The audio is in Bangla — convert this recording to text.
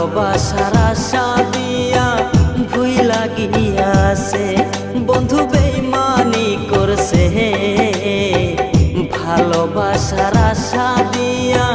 ভালোবাসার আশা দিয়া ভুইলা গিয়াছে বন্ধু বেইমানি করছে ভালোবাসার আশা দিয়া